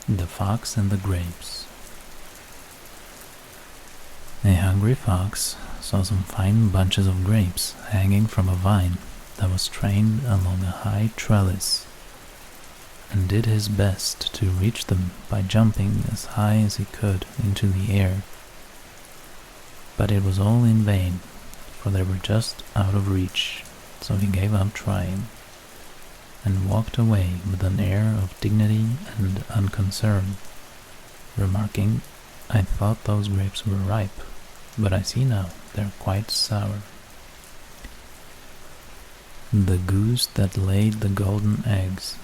The Fox and the Grapes. A hungry fox saw some fine bunches of grapes hanging from a vine that was trained along a high trellis, and did his best to reach them by jumping as high as he could into the air. But it was all in vain, for they were just out of reach, so he gave up trying, and walked away with an air of dignity and unconcern, remarking, "I thought those grapes were ripe, but I see now they're quite sour." The Goose that Laid the Golden Eggs.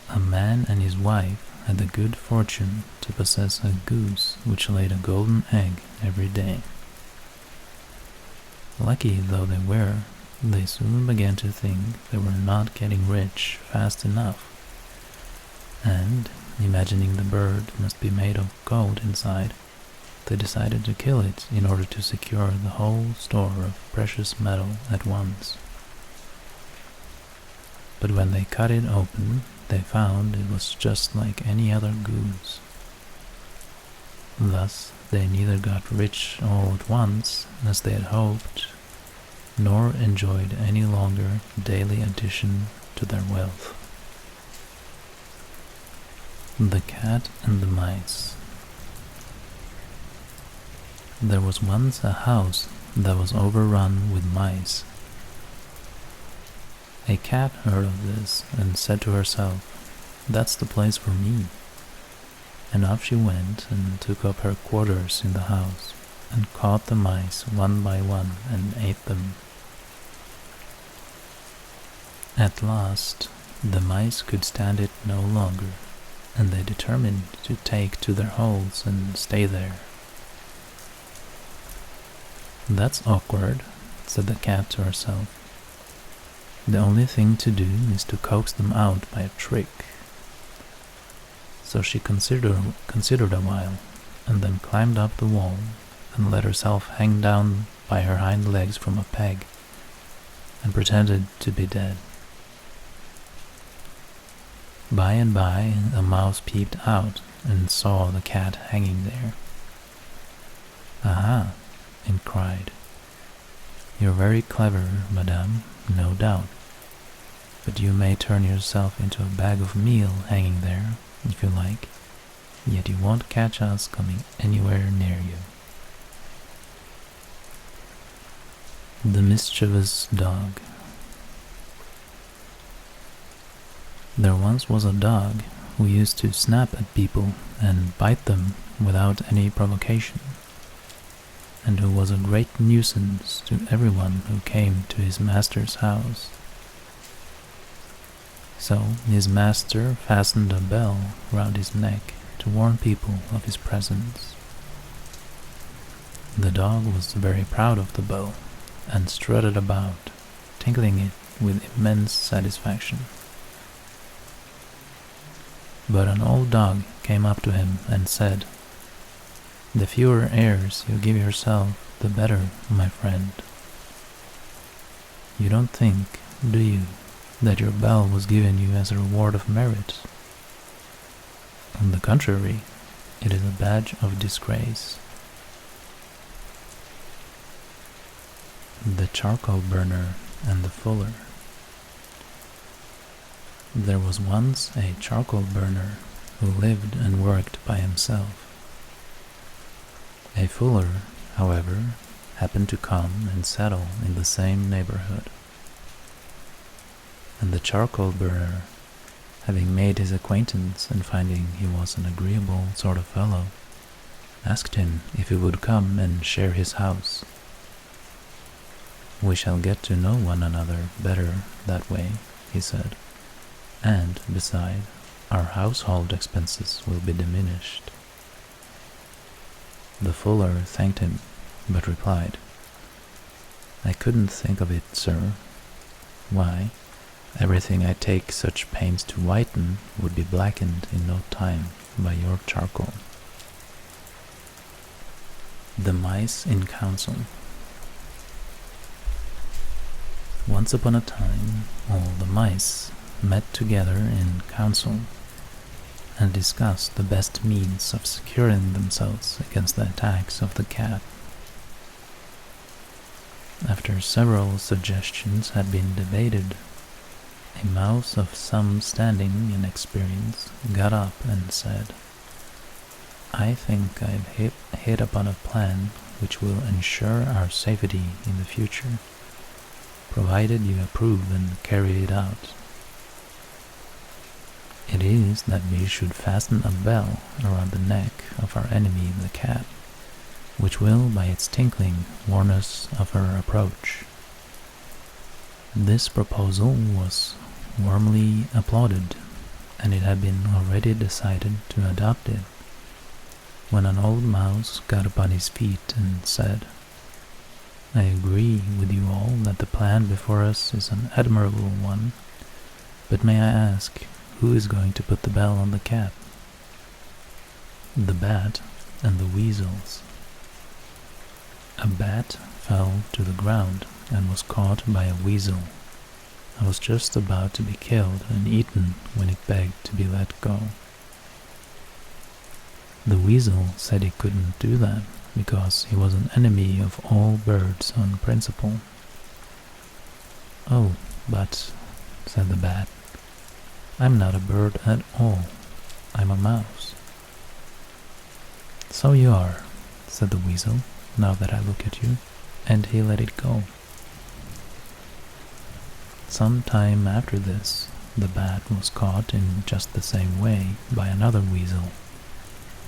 A man and his wife had the good fortune to possess a goose which laid a golden egg every day. Lucky though they were, they soon began to think they were not getting rich fast enough, and, imagining the bird must be made of gold inside, they decided to kill it in order to secure the whole store of precious metal at once. But when they cut it open, they found it was just like any other goose. Thus, they neither got rich all at once, as they had hoped, nor enjoyed any longer daily addition to their wealth. The Cat and the Mice. There was once a house that was overrun with mice. A cat heard of this and said to herself, "That's the place for me." And off she went and took up her quarters in the house, and caught the mice one by one and ate them. At last, the mice could stand it no longer, and they determined to take to their holes and stay there. "That's awkward," said the cat to herself. "The only thing to do is to coax them out by a trick." So she considered a while, and then climbed up the wall and let herself hang down by her hind legs from a peg, and pretended to be dead. By and by a mouse peeped out and saw the cat hanging there. "Aha!" it cried. "You're very clever, madame, no doubt, but you may turn yourself into a bag of meal hanging there, if you like, yet you won't catch us coming anywhere near you." The Mischievous Dog. There once was a dog who used to snap at people and bite them without any provocation, and who was a great nuisance to everyone who came to his master's house. So his master fastened a bell round his neck to warn people of his presence. The dog was very proud of the bell, and strutted about, tinkling it with immense satisfaction. But an old dog came up to him and said, "The fewer airs you give yourself, the better, my friend. You don't think, do you, that your bell was given you as a reward of merit? On the contrary, it is a badge of disgrace." The Charcoal Burner and the Fuller. There was once a charcoal burner who lived and worked by himself. A fuller, however, happened to come and settle in the same neighborhood. And the charcoal burner, having made his acquaintance and finding he was an agreeable sort of fellow, asked him if he would come and share his house. "We shall get to know one another better that way," he said, "and, beside, our household expenses will be diminished." The fuller thanked him, but replied, "I couldn't think of it, sir. Why, everything I take such pains to whiten would be blackened in no time by your charcoal." The Mice in Council. Once upon a time, all the mice met together in council and discussed the best means of securing themselves against the attacks of the cat. After several suggestions had been debated, a mouse of some standing and experience got up and said, "I think I've hit upon a plan which will ensure our safety in the future, provided you approve and carry it out. It is that we should fasten a bell around the neck of our enemy the cat, which will by its tinkling warn us of her approach." This proposal was warmly applauded, and it had been already decided to adopt it, when an old mouse got upon his feet and said, "I agree with you all that the plan before us is an admirable one, but may I ask, who is going to put the bell on the cat?" "The bat and the weasels." A bat fell to the ground and was caught by a weasel. I was just about to be killed and eaten when it begged to be let go. The weasel said he couldn't do that because he was an enemy of all birds on principle. "Oh, but," said the bat, "I'm not a bird at all. I'm a mouse." "So you are," said the weasel, "now that I look at you," and he let it go. Some time after this, the bat was caught in just the same way by another weasel,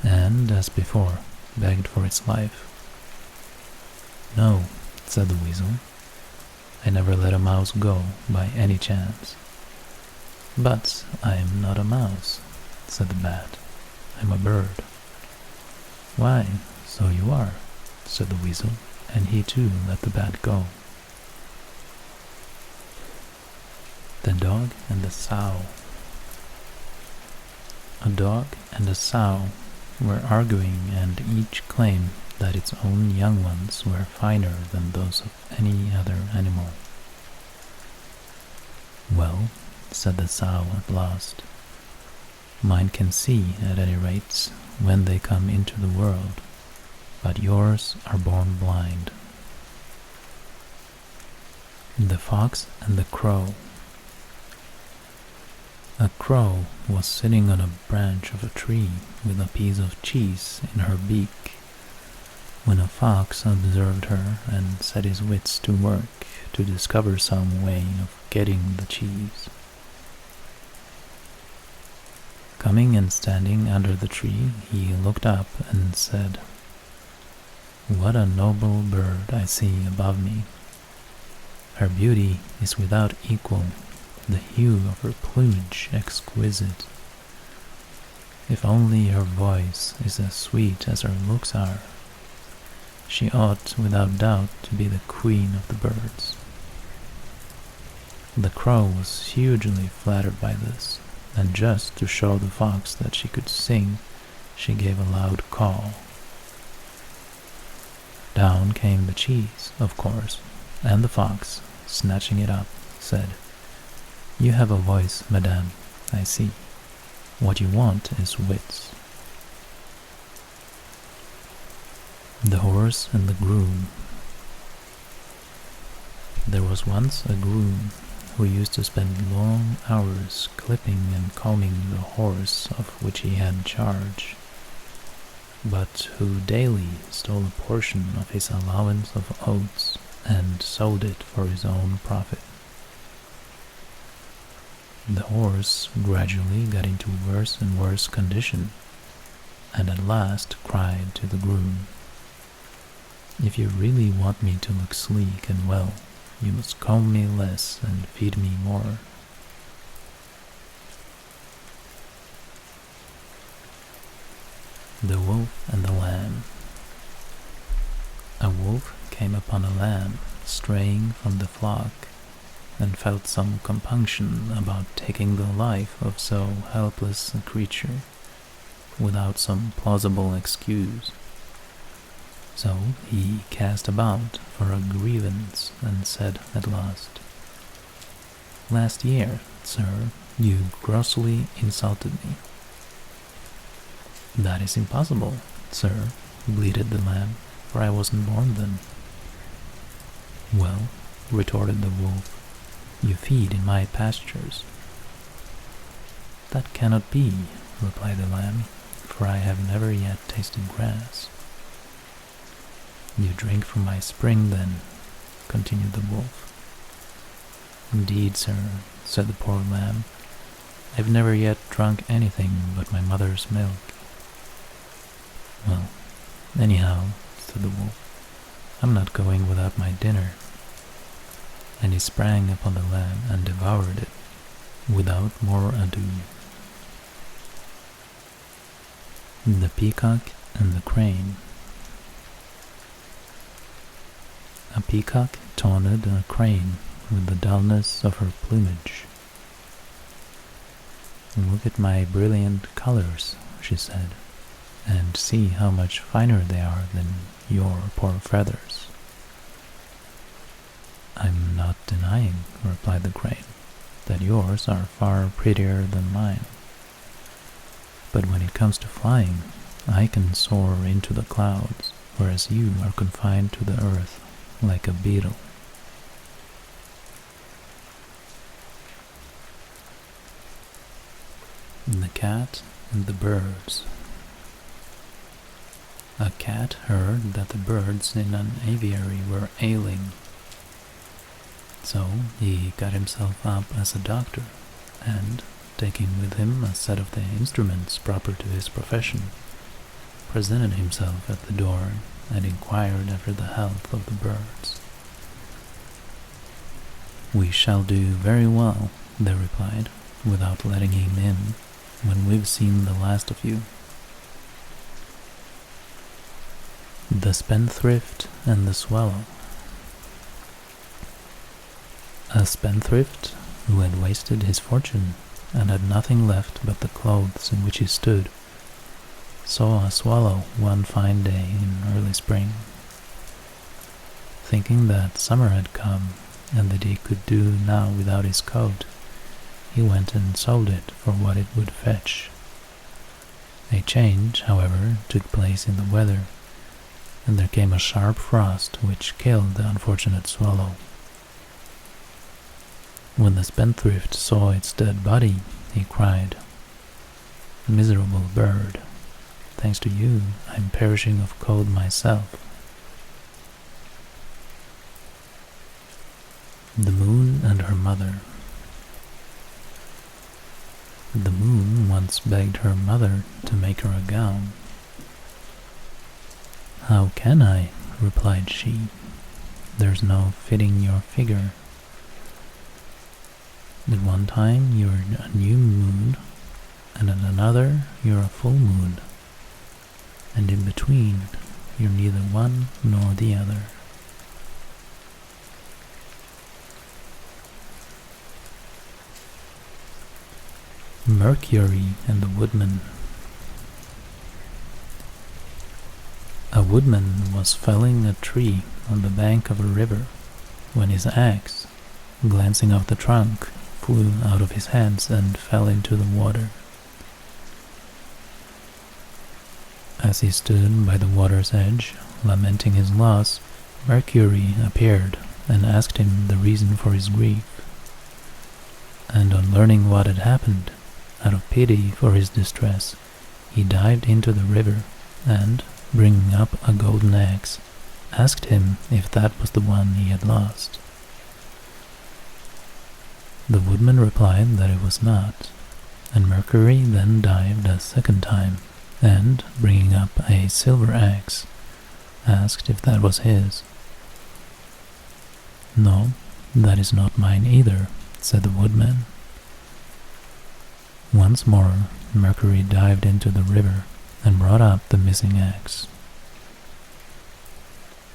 and, as before, begged for its life. "No," said the weasel, "I never let a mouse go by any chance." "But I'm not a mouse," said the bat, "I'm a bird." "Why, so you are," said the weasel, and he too let the bat go. The dog and the sow. A dog and a sow were arguing, and each claimed that its own young ones were finer than those of any other animal. "Well," said the sow at last, "mine can see, at any rate, when they come into the world, but yours are born blind." The fox and the crow. A crow was sitting on a branch of a tree with a piece of cheese in her beak, when a fox observed her and set his wits to work to discover some way of getting the cheese. Coming and standing under the tree, he looked up and said, "What a noble bird I see above me! Her beauty is without equal, the hue of her plumage exquisite. If only her voice is as sweet as her looks are, she ought without doubt to be the queen of the birds." The crow was hugely flattered by this, and just to show the fox that she could sing, she gave a loud caw. Down came the cheese, of course, and the fox, snatching it up, said, "You have a voice, madame, I see. What you want is wits." The horse and the groom. There was once a groom who used to spend long hours clipping and combing the horse of which he had charge, but who daily stole a portion of his allowance of oats and sold it for his own profit. The horse gradually got into worse and worse condition, and at last cried to the groom, "If you really want me to look sleek and well, you must comb me less and feed me more." The wolf and the lamb. A wolf came upon a lamb straying from the flock, and felt some compunction about taking the life of so helpless a creature without some plausible excuse. So he cast about for a grievance and said at last, "Last year, sir, You grossly insulted me." "That is impossible, sir," bleated the lamb, "for I wasn't born then." "Well," retorted the wolf, "you feed in my pastures." "That cannot be," replied the lamb, "for I have never yet tasted grass." "You drink from my spring, then," continued the wolf. "Indeed, sir," said the poor lamb, "I've never yet drunk anything but my mother's milk." "Well, anyhow," said the wolf, "I'm not going without my dinner." And he sprang upon the lamb and devoured it without more ado. The Peacock and the Crane. A peacock taunted a crane with the dullness of her plumage. "Look at my brilliant colors," she said, "and see how much finer they are than your poor feathers." "I'm not denying," replied the crane, "that yours are far prettier than mine. But when it comes to flying, I can soar into the clouds, whereas you are confined to the earth like a beetle." The Cat and the Birds. A cat heard that the birds in an aviary were ailing. So he got himself up as a doctor, and, taking with him a set of the instruments proper to his profession, presented himself at the door and inquired after the health of the birds. "We shall do very well," they replied, without letting him in, "when we've seen the last of you." The Spendthrift and the Swallow. A spendthrift, who had wasted his fortune and had nothing left but the clothes in which he stood, saw a swallow one fine day in early spring. Thinking that summer had come and that he could do now without his coat, he went and sold it for what it would fetch. A change, however, took place in the weather, and there came a sharp frost which killed the unfortunate swallow. When the spendthrift saw its dead body, he cried, "Miserable bird, thanks to you, I'm perishing of cold myself." The Moon and her Mother. The Moon once begged her mother to make her a gown. "How can I?" replied she. "There's no fitting your figure. At one time you're a new moon, and at another you're a full moon, and in between you're neither one nor the other." Mercury and the Woodman. A woodman was felling a tree on the bank of a river when his axe, glancing off the trunk, flew out of his hands and fell into the water. As he stood by the water's edge, lamenting his loss, Mercury appeared and asked him the reason for his grief. And on learning what had happened, out of pity for his distress, he dived into the river and, bringing up a golden axe, asked him if that was the one he had lost. The woodman replied that it was not, and Mercury then dived a second time, and, bringing up a silver axe, asked if that was his. "No, that is not mine either," said the woodman. Once more, Mercury dived into the river and brought up the missing axe.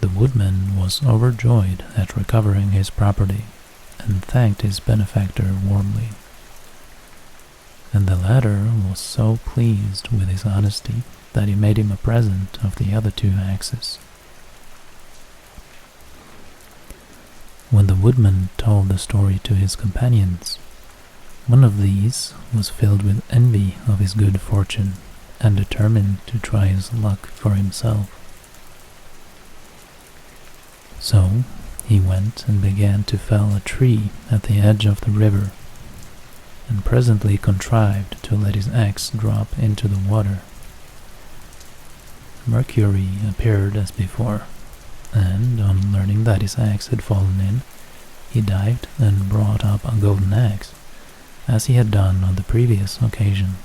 The woodman was overjoyed at recovering his property, and thanked his benefactor warmly. And the latter was so pleased with his honesty that he made him a present of the other two axes. When the woodman told the story to his companions, One of these was filled with envy of his good fortune and determined to try his luck for himself. So he went and began to fell a tree at the edge of the river, and presently contrived to let his axe drop into the water. Mercury appeared as before, and on learning that his axe had fallen in, he dived and brought up a golden axe, as he had done on the previous occasion.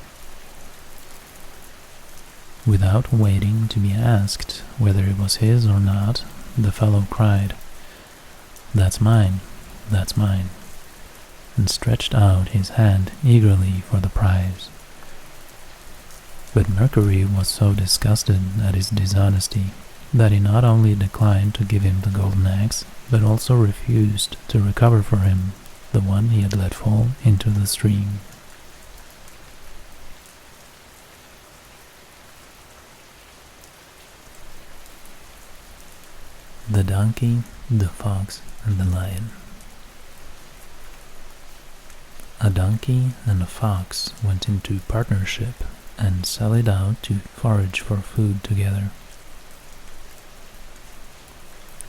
Without waiting to be asked whether it was his or not, the fellow cried, "That's mine, that's mine," and stretched out his hand eagerly for the prize. But Mercury was so disgusted at his dishonesty that he not only declined to give him the golden axe, but also refused to recover for him the one he had let fall into the stream. The Donkey, the Fox, and the Lion. A donkey and a fox went into partnership and sallied out to forage for food together.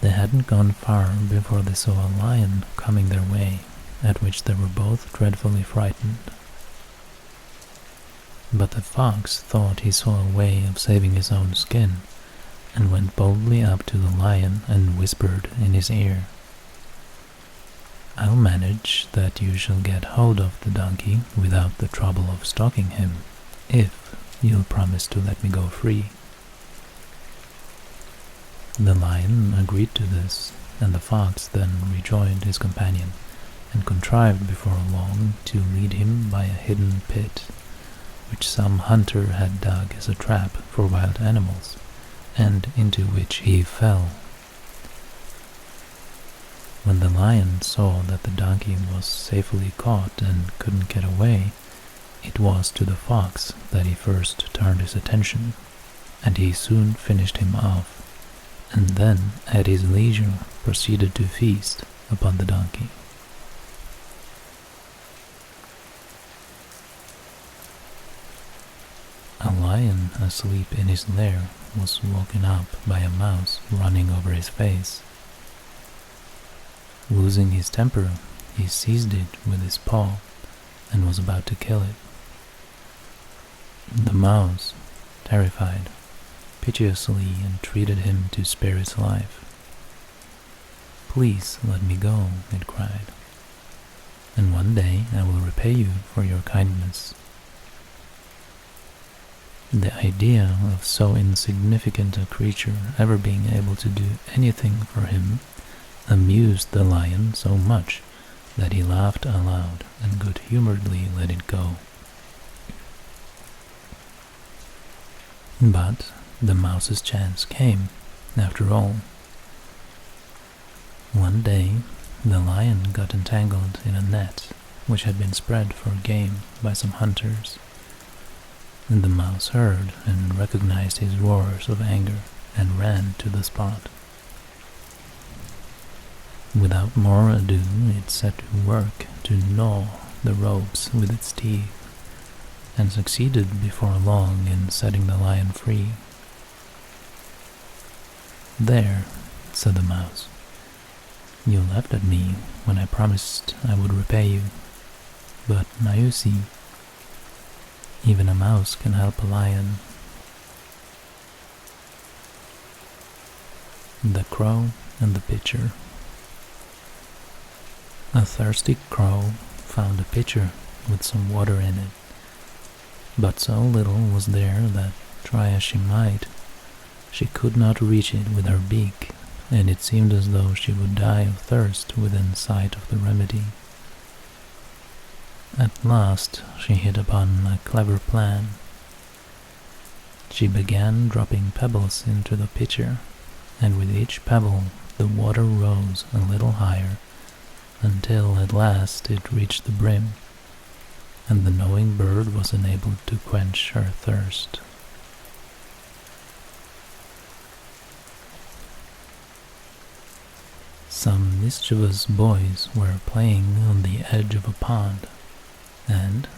They hadn't gone far before they saw a lion coming their way, at which they were both dreadfully frightened. But the fox thought he saw a way of saving his own skin, and went boldly up to the lion and whispered in his ear, "I'll manage that you shall get hold of the donkey without the trouble of stalking him, if you'll promise to let me go free." The lion agreed to this, and the fox then rejoined his companion, and contrived before long to lead him by a hidden pit, which some hunter had dug as a trap for wild animals, and into which he fell. When the lion saw that the donkey was safely caught and couldn't get away, it was to the fox that he first turned his attention, and he soon finished him off, and then at his leisure proceeded to feast upon the donkey. A lion asleep in his lair was woken up by a mouse running over his face. Losing his temper, he seized it with his paw and was about to kill it. The mouse, terrified, piteously entreated him to spare its life. "Please let me go," it cried, "and one day I will repay you for your kindness." The idea of so insignificant a creature ever being able to do anything for him amused the lion so much that he laughed aloud and good-humoredly let it go. But the mouse's chance came, after all. One day, the lion got entangled in a net which had been spread for game by some hunters, and the mouse heard and recognized his roars of anger and ran to the spot. Without more ado, it set to work to gnaw the ropes with its teeth, and succeeded before long in setting the lion free. "There," said the mouse, "you laughed at me when I promised I would repay you, but now you see, even a mouse can help a lion." The Crow and the Pitcher. A thirsty crow found a pitcher with some water in it, but so little was there that, try as she might, she could not reach it with her beak, and it seemed as though she would die of thirst within sight of the remedy. At last she hit upon a clever plan. She began dropping pebbles into the pitcher, and with each pebble the water rose a little higher, until at last it reached the brim, and the knowing bird was enabled to quench her thirst. Some mischievous boys were playing on the edge of a pond, and,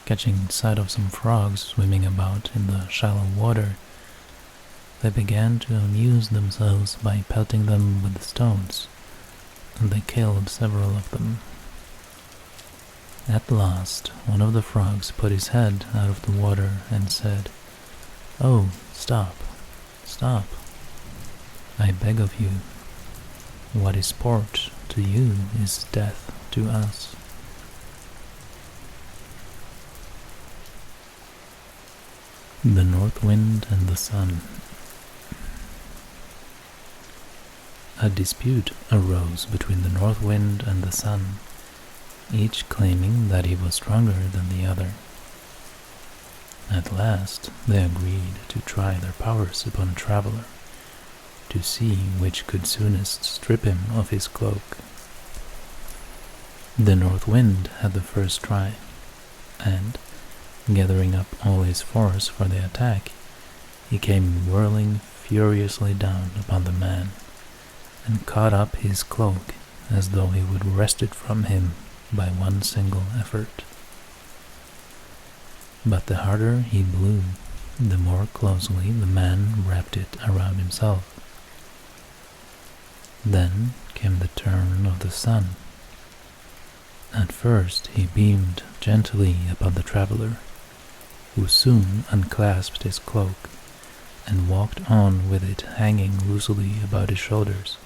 catching sight of some frogs swimming about in the shallow water, they began to amuse themselves by pelting them with stones, and they killed several of them. At last, one of the frogs put his head out of the water and said, "Oh, stop, stop, I beg of you. What is sport to you is death to us." The North Wind and the Sun. A dispute arose between the North Wind and the Sun, each claiming that he was stronger than the other. At last they agreed to try their powers upon a traveler, to see which could soonest strip him of his cloak. The North Wind had the first try, and, gathering up all his force for the attack, he came whirling furiously down upon the man, and caught up his cloak as though he would wrest it from him by one single effort. But the harder he blew, the more closely the man wrapped it around himself. Then came the turn of the sun. At first he beamed gently upon the traveler, who soon unclasped his cloak and walked on with it hanging loosely about his shoulders.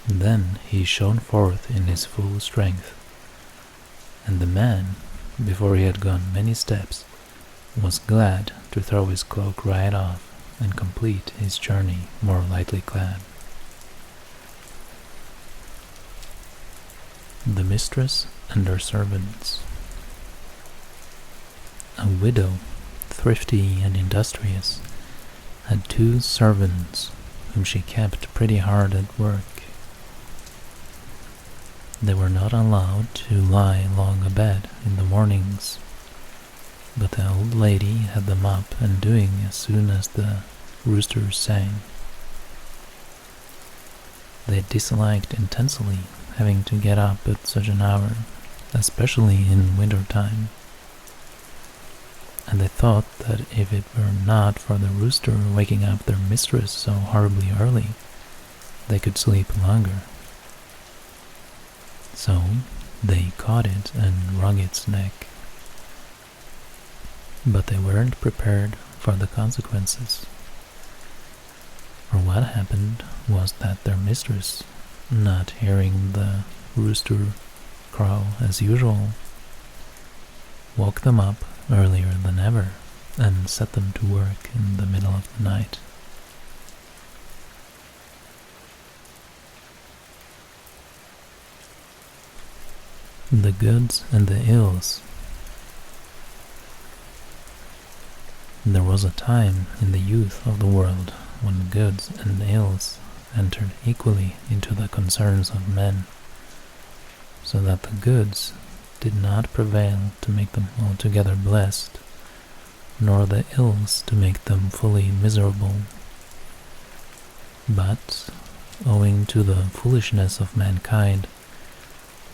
Then he shone forth in his full strength, and the man, before he had gone many steps, was glad to throw his cloak right off and complete his journey more lightly clad. The Mistress and Her Servants. A widow, thrifty and industrious, had 2 servants whom she kept pretty hard at work. They were not allowed to lie long abed in the mornings, but the old lady had them up and doing as soon as the roosters sang. They disliked intensely having to get up at such an hour, especially in winter time, and they thought that if it were not for the rooster waking up their mistress so horribly early, they could sleep longer. So they caught it and wrung its neck. But they weren't prepared for the consequences. For what happened was that their mistress, not hearing the rooster crow as usual, woke them up earlier than ever and set them to work in the middle of the night. The goods and the ills. There was a time in the youth of the world when goods and ills entered equally into the concerns of men, so that the goods did not prevail to make them altogether blessed, nor the ills to make them fully miserable. But, owing to the foolishness of mankind,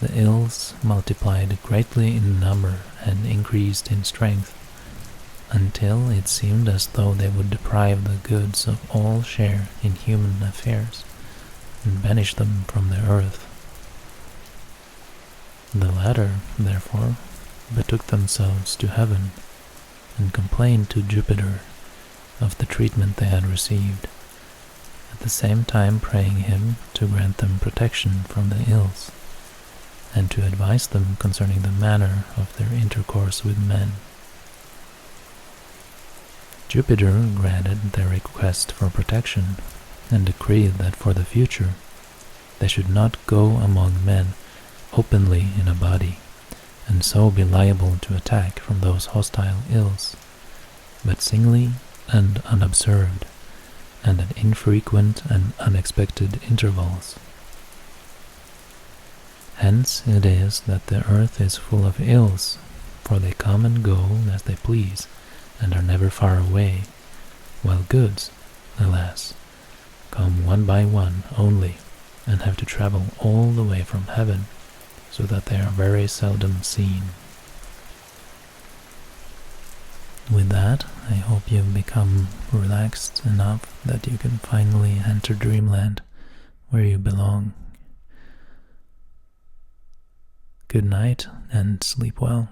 the ills multiplied greatly in number and increased in strength, until it seemed as though they would deprive the goods of all share in human affairs and banish them from the earth. The latter, therefore, betook themselves to heaven and complained to Jupiter of the treatment they had received, at the same time praying him to grant them protection from the ills, and to advise them concerning the manner of their intercourse with men. Jupiter granted their request for protection, and decreed that for the future they should not go among men openly in a body, and so be liable to attack from those hostile ills, but singly and unobserved, and at infrequent and unexpected intervals. Hence it is that the earth is full of ills, for they come and go as they please, and are never far away, while goods, alas, come one by one only, and have to travel all the way from heaven, so that they are very seldom seen. With that, I hope you've become relaxed enough that you can finally enter dreamland where you belong. Good night and sleep well.